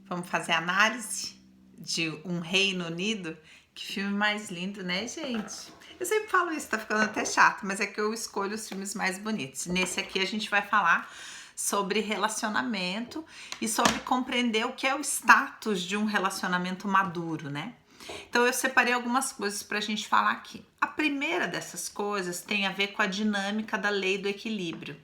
Vamos fazer análise de Um Reino Unido? Que filme mais lindo, né, gente? Eu sempre falo isso, tá ficando até chato, mas é que eu escolho os filmes mais bonitos. Nesse aqui a gente vai falar sobre relacionamento e sobre compreender o que é o status de um relacionamento maduro, né? Então eu separei algumas coisas para a gente falar aqui. A primeira dessas coisas tem a ver com a dinâmica da lei do equilíbrio,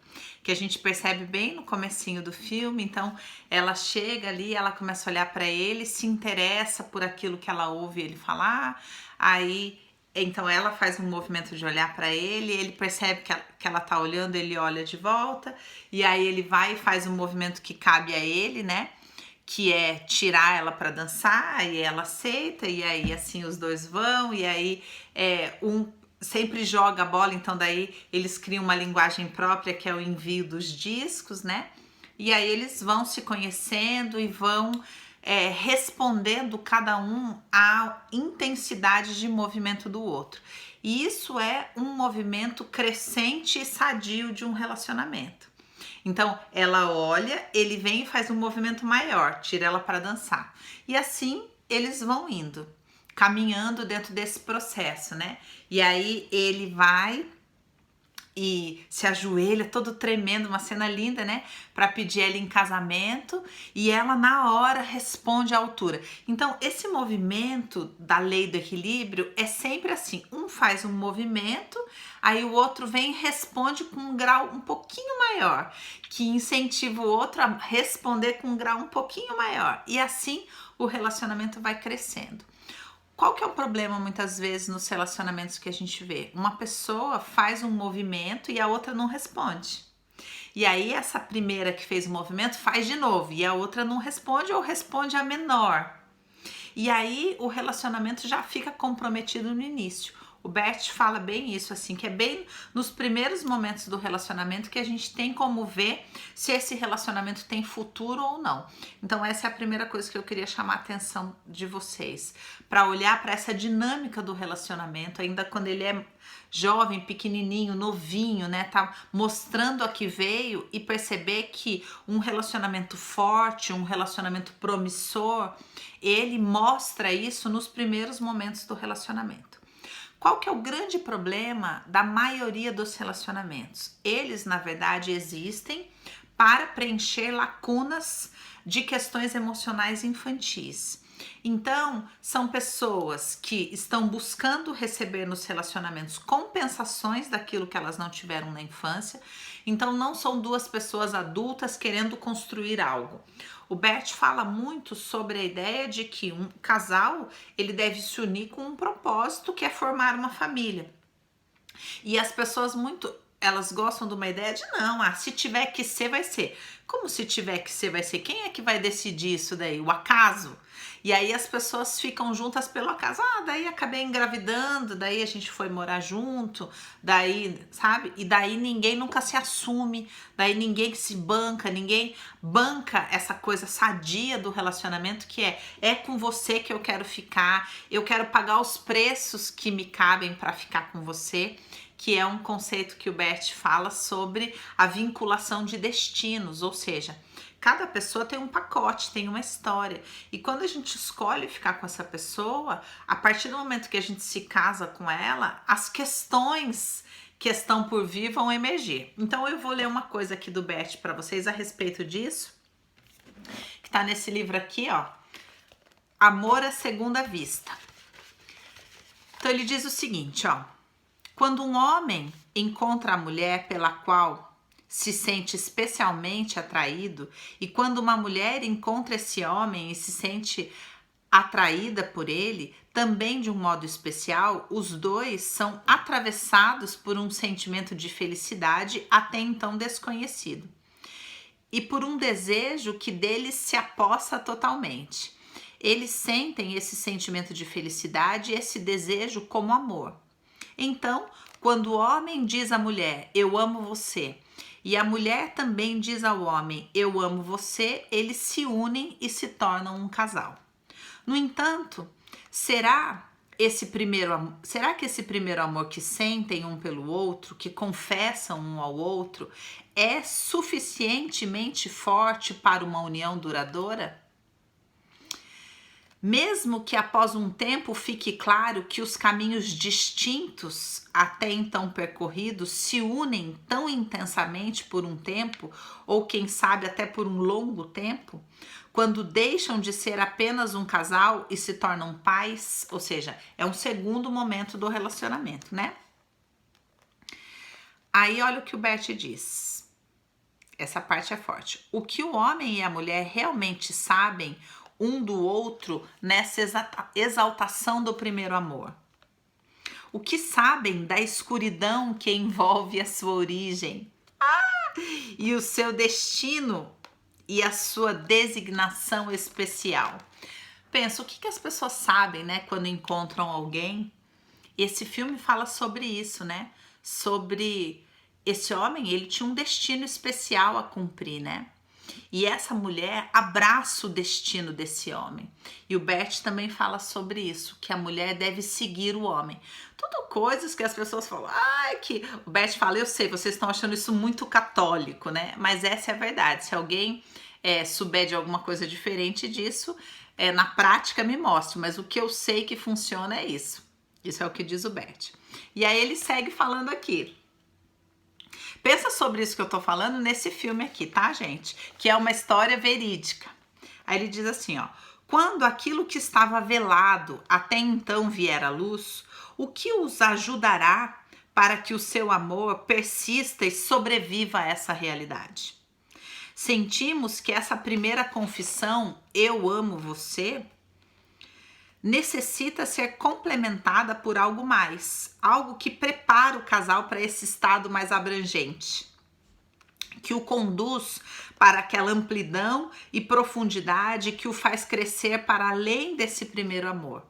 que a gente percebe bem no comecinho do filme. Então ela chega ali, ela começa a olhar para ele, se interessa por aquilo que ela ouve ele falar, aí então ela faz um movimento de olhar para ele percebe que ela tá olhando, ele olha de volta, e aí ele vai e faz um movimento que cabe a ele, né? Que é tirar ela para dançar, e ela aceita, e aí assim os dois vão, e aí um sempre joga a bola, então daí eles criam uma linguagem própria que é o envio dos discos, né? E aí eles vão se conhecendo e vão respondendo cada um à intensidade de movimento do outro. E isso é um movimento crescente e sadio de um relacionamento. Então ela olha, ele vem e faz um movimento maior, tira ela para dançar. E assim eles vão indo, caminhando dentro desse processo, né? E aí ele vai e se ajoelha todo tremendo, uma cena linda, né? Para pedir ela em casamento, e ela na hora responde à altura. Então, esse movimento da lei do equilíbrio é sempre assim: um faz um movimento, aí o outro vem e responde com um grau um pouquinho maior, que incentiva o outro a responder com um grau um pouquinho maior, e assim o relacionamento vai crescendo. Qual que é o problema muitas vezes nos relacionamentos que a gente vê? Uma pessoa faz um movimento e a outra não responde. E aí essa primeira que fez o movimento faz de novo e a outra não responde ou responde a menor. E aí o relacionamento já fica comprometido no início. O Bert fala bem isso, assim, que é bem nos primeiros momentos do relacionamento que a gente tem como ver se esse relacionamento tem futuro ou não. Então essa é a primeira coisa que eu queria chamar a atenção de vocês, para olhar para essa dinâmica do relacionamento, ainda quando ele é jovem, pequenininho, novinho, né, tá mostrando a que veio, e perceber que um relacionamento forte, um relacionamento promissor, ele mostra isso nos primeiros momentos do relacionamento. Qual que é o grande problema da maioria dos relacionamentos? Eles, na verdade, existem para preencher lacunas de questões emocionais infantis. Então, são pessoas que estão buscando receber nos relacionamentos compensações daquilo que elas não tiveram na infância. Então, não são duas pessoas adultas querendo construir algo. O Bert fala muito sobre a ideia de que um casal ele deve se unir com um propósito, que é formar uma família. E as pessoas elas gostam de uma ideia de não, se tiver que ser, vai ser. Como se tiver que ser, vai ser? Quem é que vai decidir isso daí? O acaso? E aí as pessoas ficam juntas pelo acaso. Daí acabei engravidando, daí a gente foi morar junto, daí, sabe? E daí ninguém nunca se assume, daí ninguém se banca, ninguém banca essa coisa sadia do relacionamento, que é com você que eu quero ficar, eu quero pagar os preços que me cabem para ficar com você, que é um conceito que o Bert fala sobre a vinculação de destinos, ou seja, cada pessoa tem um pacote, tem uma história. E quando a gente escolhe ficar com essa pessoa, a partir do momento que a gente se casa com ela, as questões que estão por vir vão emergir. Então eu vou ler uma coisa aqui do Bert para vocês a respeito disso, que está nesse livro aqui, ó, Amor à Segunda Vista. Então ele diz o seguinte, ó: quando um homem encontra a mulher pela qual se sente especialmente atraído, e quando uma mulher encontra esse homem e se sente atraída por ele, também de um modo especial, os dois são atravessados por um sentimento de felicidade até então desconhecido, e por um desejo que deles se apossa totalmente. Eles sentem esse sentimento de felicidade e esse desejo como amor. Então, quando o homem diz à mulher, eu amo você, e a mulher também diz ao homem, eu amo você, eles se unem e se tornam um casal. No entanto, será que esse primeiro amor que sentem um pelo outro, que confessam um ao outro, é suficientemente forte para uma união duradoura? Mesmo que após um tempo fique claro que os caminhos distintos até então percorridos se unem tão intensamente por um tempo, ou quem sabe até por um longo tempo, quando deixam de ser apenas um casal e se tornam pais, ou seja, é um segundo momento do relacionamento, né? Aí olha o que o Bert diz. Essa parte é forte. O que o homem e a mulher realmente sabem um do outro nessa exaltação do primeiro amor? O que sabem da escuridão que envolve a sua origem? E o seu destino e a sua designação especial? Pensa, o que as pessoas sabem, né, quando encontram alguém? Esse filme fala sobre isso, né? Sobre esse homem, ele tinha um destino especial a cumprir, né? E essa mulher abraça o destino desse homem. E o Bert também fala sobre isso, que a mulher deve seguir o homem. Tudo coisas que as pessoas falam, que... O Bert fala, eu sei, vocês estão achando isso muito católico, né? Mas essa é a verdade. Se alguém souber de alguma coisa diferente disso, na prática me mostre. Mas o que eu sei que funciona é isso. Isso é o que diz o Bert. E aí ele segue falando aqui. Pensa sobre isso que eu tô falando nesse filme aqui, tá, gente? Que é uma história verídica. Aí ele diz assim, ó. Quando aquilo que estava velado até então vier à luz, o que os ajudará para que o seu amor persista e sobreviva a essa realidade? Sentimos que essa primeira confissão, eu amo você, necessita ser complementada por algo mais, algo que prepara o casal para esse estado mais abrangente, que o conduz para aquela amplidão e profundidade que o faz crescer para além desse primeiro amor.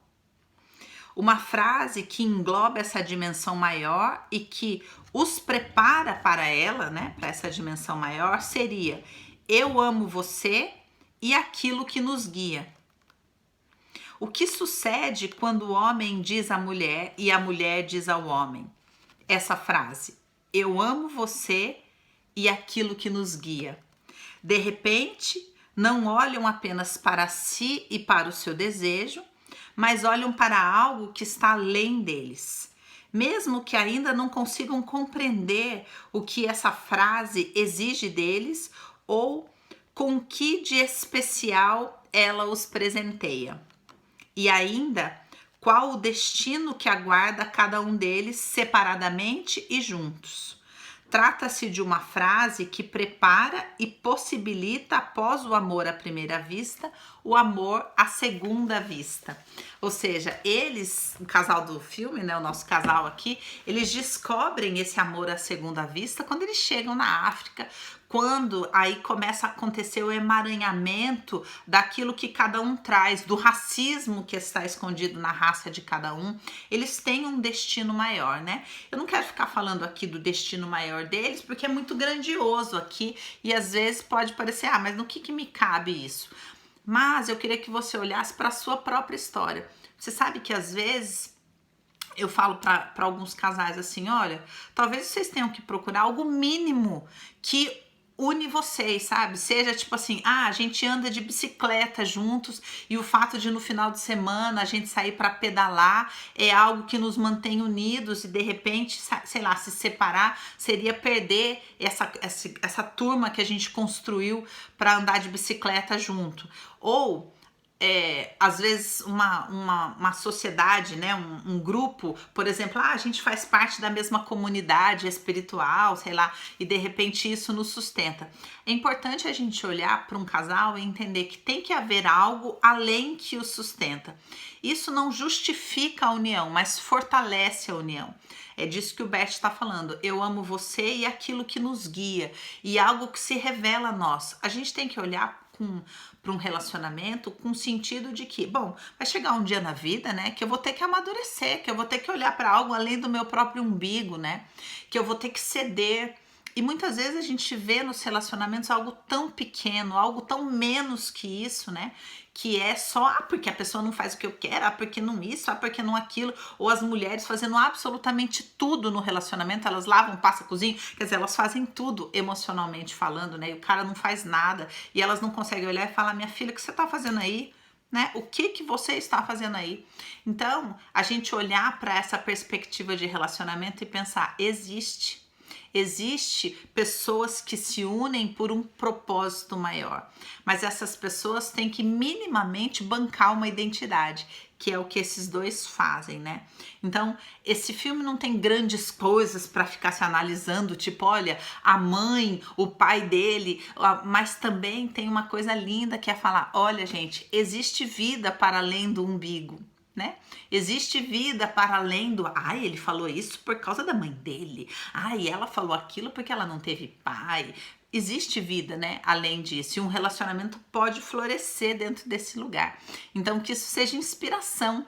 Uma frase que engloba essa dimensão maior e que os prepara para ela, né, para essa dimensão maior, seria: eu amo você e aquilo que nos guia. O que sucede quando o homem diz à mulher e a mulher diz ao homem? Essa frase, eu amo você e aquilo que nos guia. De repente, não olham apenas para si e para o seu desejo, mas olham para algo que está além deles. Mesmo que ainda não consigam compreender o que essa frase exige deles ou com que de especial ela os presenteia. E ainda, qual o destino que aguarda cada um deles separadamente e juntos. Trata-se de uma frase que prepara e possibilita, após o amor à primeira vista, o amor à segunda vista. Ou seja, eles, o casal do filme, né, o nosso casal aqui, eles descobrem esse amor à segunda vista quando eles chegam na África, quando aí começa a acontecer o emaranhamento daquilo que cada um traz, do racismo que está escondido na raça de cada um. Eles têm um destino maior, né? Eu não quero ficar falando aqui do destino maior deles, porque é muito grandioso aqui e às vezes pode parecer, mas no que me cabe isso? Mas eu queria que você olhasse para a sua própria história. Você sabe que às vezes eu falo para alguns casais assim, olha, talvez vocês tenham que procurar algo mínimo que une vocês, sabe? Seja tipo assim, a gente anda de bicicleta juntos e o fato de no final de semana a gente sair para pedalar é algo que nos mantém unidos e de repente, sei lá, se separar seria perder essa turma que a gente construiu para andar de bicicleta junto. Ou às vezes uma sociedade, né, um grupo, por exemplo, a gente faz parte da mesma comunidade espiritual, sei lá, e de repente isso nos sustenta. É importante a gente olhar para um casal e entender que tem que haver algo além que o sustenta. Isso não justifica a união, mas fortalece a união. É disso que o Bert está falando. Eu amo você e aquilo que nos guia. E algo que se revela a nós. A gente tem que olhar para um relacionamento com o sentido de que, bom, vai chegar um dia na vida, né, que eu vou ter que amadurecer, que eu vou ter que olhar para algo além do meu próprio umbigo, né, que eu vou ter que ceder. E muitas vezes a gente vê nos relacionamentos algo tão pequeno, algo tão menos que isso, né? Que é só, porque a pessoa não faz o que eu quero, porque não isso, porque não aquilo. Ou as mulheres fazendo absolutamente tudo no relacionamento, elas lavam, passam, cozinham, quer dizer, elas fazem tudo emocionalmente falando, né? E o cara não faz nada. E elas não conseguem olhar e falar, minha filha, o que você tá fazendo aí? né? O que você está fazendo aí? Então, a gente olhar para essa perspectiva de relacionamento e pensar, existe pessoas que se unem por um propósito maior, mas essas pessoas têm que minimamente bancar uma identidade, que é o que esses dois fazem, né? Então, esse filme não tem grandes coisas para ficar se analisando, tipo, olha, a mãe, o pai dele, mas também tem uma coisa linda que é falar, olha, gente, existe vida para além do umbigo, né? Existe vida para além do, ai, ele falou isso por causa da mãe dele, ai, ela falou aquilo porque ela não teve pai. Existe vida, né? Além disso, e um relacionamento pode florescer dentro desse lugar. Então, que isso seja inspiração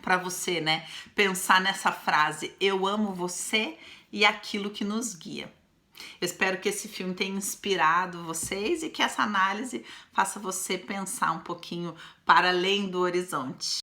para você, né? Pensar nessa frase, eu amo você e aquilo que nos guia. Eu espero que esse filme tenha inspirado vocês e que essa análise faça você pensar um pouquinho para além do horizonte.